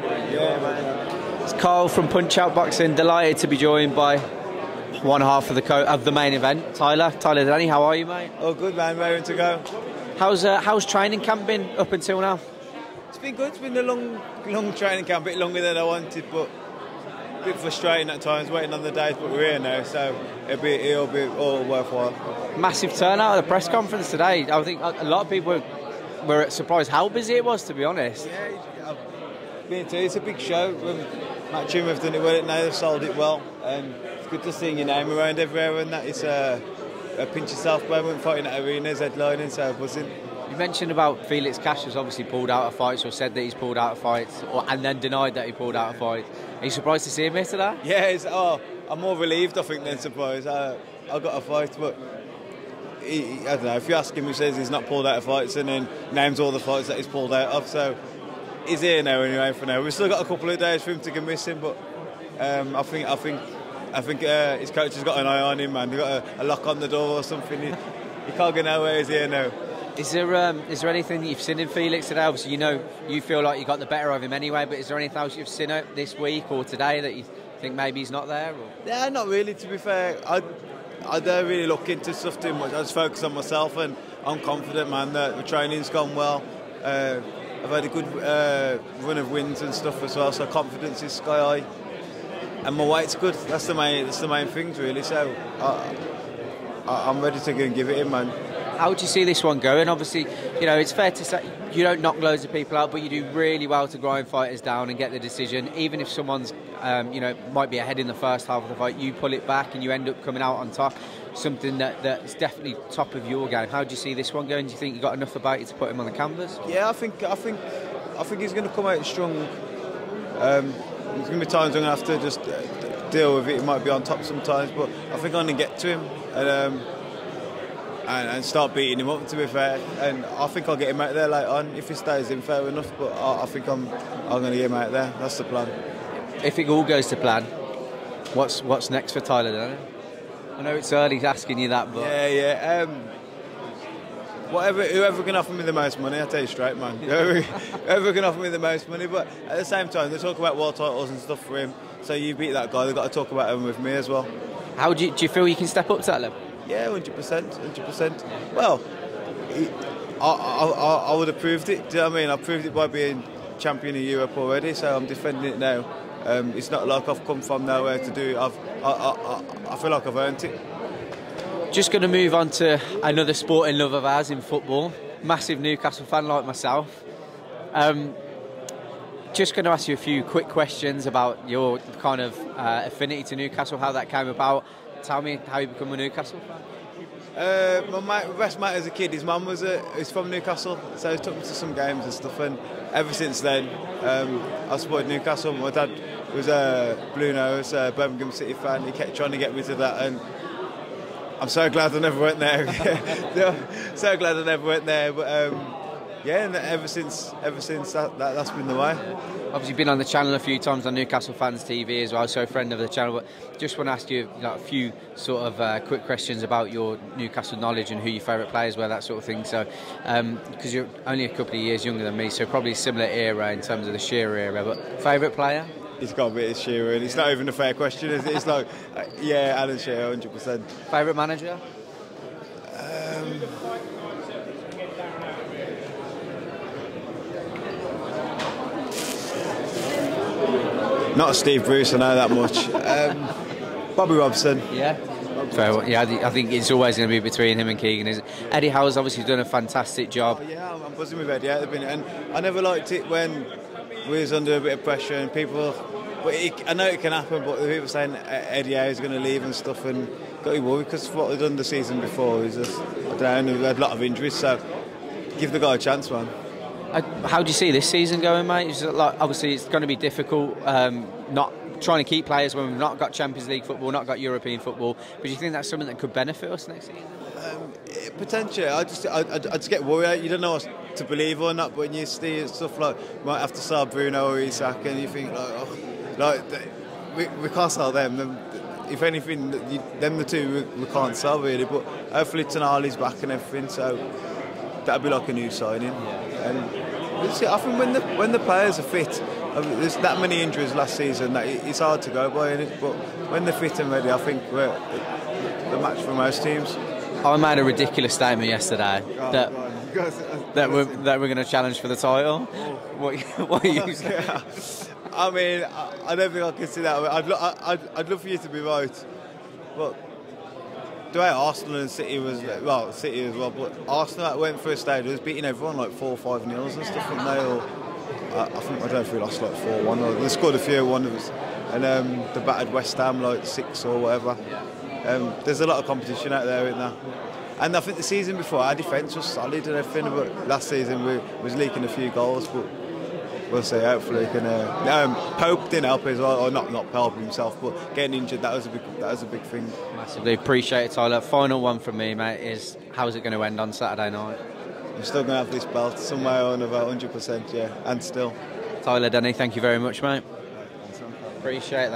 Yeah, man. It's Carl from Punch Out Boxing. Delighted to be joined by one half of the main event, Tyler Denny. How are you, mate? Oh, good, man. Raring to go. How's training camp been up until now? It's been good. It's been a long training camp, a bit longer than I wanted, but a bit frustrating at times, waiting on the days. But we're here now, so it'll be all worthwhile. Massive turnout at the press conference today. I think a lot of people were surprised how busy it was, to be honest. Yeah, me too. It's a big show. Madjid have done it well now. They've sold it well, and it's good to see your name around everywhere. And that is a pinch yourself moment, fighting at arenas, headlining, so buzzing. You mentioned about Felix Cash has obviously pulled out of fights, or said that he's pulled out of fights, and then denied that he pulled out of fights. Are you surprised to see him here today? Yeah, I'm more relieved, I think, than surprised. I got a fight, but I don't know. If you ask him, he says he's not pulled out of fights, and then names all the fights that he's pulled out of. So he's here now anyway. For now, we've still got a couple of days for him to get missing, but I think his coach has got an eye on him, man. They've got a lock on the door or something. He can't get nowhere. He's here now. Is there anything that you've seen in Felix today? Obviously, you feel like you got the better of him anyway, but is there anything else you've seen this week or today that you think maybe he's not there? Or? Yeah, not really, to be fair. I don't really look into stuff too much. I just focus on myself, and I'm confident, man, that the training's gone well. I've had a good run of wins and stuff as well, so confidence is sky high. And my weight's good. That's the main things, really. So I'm ready to go and give it in, man. How would you see this one going? Obviously, it's fair to say you don't knock loads of people out, but you do really well to grind fighters down and get the decision. Even if someone's, might be ahead in the first half of the fight, you pull it back and you end up coming out on top. Something that's definitely top of your game. How do you see this one going? Do you think you got enough about you to put him on the canvas? Yeah, I think he's going to come out strong. There's going to be times I'm going to have to just deal with it. He might be on top sometimes, but I think I'm going to get to him and start beating him up, to be fair. And I think I'll get him out there later on. If he stays in, fair enough, but I think I'm going to get him out there. That's the plan. If it all goes to plan, what's next for Tyler Denny? I know it's early asking you that, but... Yeah. Whoever can offer me the most money, I'll tell you straight, man. Whoever can offer me the most money, but at the same time, they talk about world titles and stuff for him, so you beat that guy, they've got to talk about him with me as well. How do you feel you can step up to that level? Yeah, 100%. Well, I would have proved it. Do you know what I mean? I proved it by being champion of Europe already, so I'm defending it now. It's not like I've come from nowhere to do it. I feel like I've earned it. Just going to move on to another sporting love of ours in football. Massive Newcastle fan like myself. Just going to ask you a few quick questions about your kind of affinity to Newcastle, how that came about. Tell me how you become a Newcastle fan. My best mate as a kid, his mum was from Newcastle, so he took me to some games and stuff, and ever since then I supported Newcastle. My dad was a Blue Nose, Birmingham City fan. He kept trying to get me to that, and I'm so glad I never went there. So glad I never went there, but and ever since that's been the way. Obviously, you've been on the channel a few times on Newcastle Fans TV as well, so a friend of the channel. But just want to ask you a few sort of quick questions about your Newcastle knowledge and who your favourite players were, that sort of thing. So, because you're only a couple of years younger than me, so probably a similar era in terms of the Shearer era. But favourite player? It's got to be Shearer, and it's not even a fair question, is it? It's like, Alan Shearer, 100%. Favourite manager? Not Steve Bruce, I know that much. Bobby Robson. Yeah. Fair. Yeah, I think it's always going to be between him and Keegan. Isn't it? Eddie Howe's obviously done a fantastic job. Yeah, I'm buzzing with Eddie at the minute, and I never liked it when we was under a bit of pressure and people. But I know it can happen, but the people saying Eddie Howe is going to leave and stuff, and got you worried because what they've done the season before is just, I don't know, we've had a lot of injuries, so give the guy a chance, man. How do you see this season going, mate? Obviously, it's going to be difficult. Not trying to keep players when we've not got Champions League football, not got European football. But do you think that's something that could benefit us next season? Potentially. I just get worried. You don't know what to believe or not. But when you see stuff like you might have to sell Bruno or Isak, and you think we can't sell them. If anything, them the two we can't sell really. But hopefully Tonali's back and everything, so that'd be like a new signing. Yeah. And I think when the players are fit, there's that many injuries last season that it's hard to go by. But when they're fit and ready, I think we're the match for most teams. I made a ridiculous statement yesterday that we're going to challenge for the title. What are you saying? Yeah. I mean, I don't think I can see that. I'd love for you to be right, but the way Arsenal and City was, well, City as well, but Arsenal that went first stage was beating everyone like 4 or 5 nils and stuff, and they all. I don't know if we lost like 4-1 or they scored a few one of us, and they battered West Ham like 6 or whatever. There's a lot of competition out there, isn't there? And I think the season before our defence was solid and everything, but last season we was leaking a few goals, but we'll see. Hopefully, we can. Pope didn't help as well, or not help himself, but getting injured that was a big thing. Massively appreciate it, Tyler. Final one from me, mate, is how's it going to end on Saturday night? I'm still going to have this belt somewhere on about 100%, yeah, and still. Tyler Denny, thank you very much, mate. Appreciate that.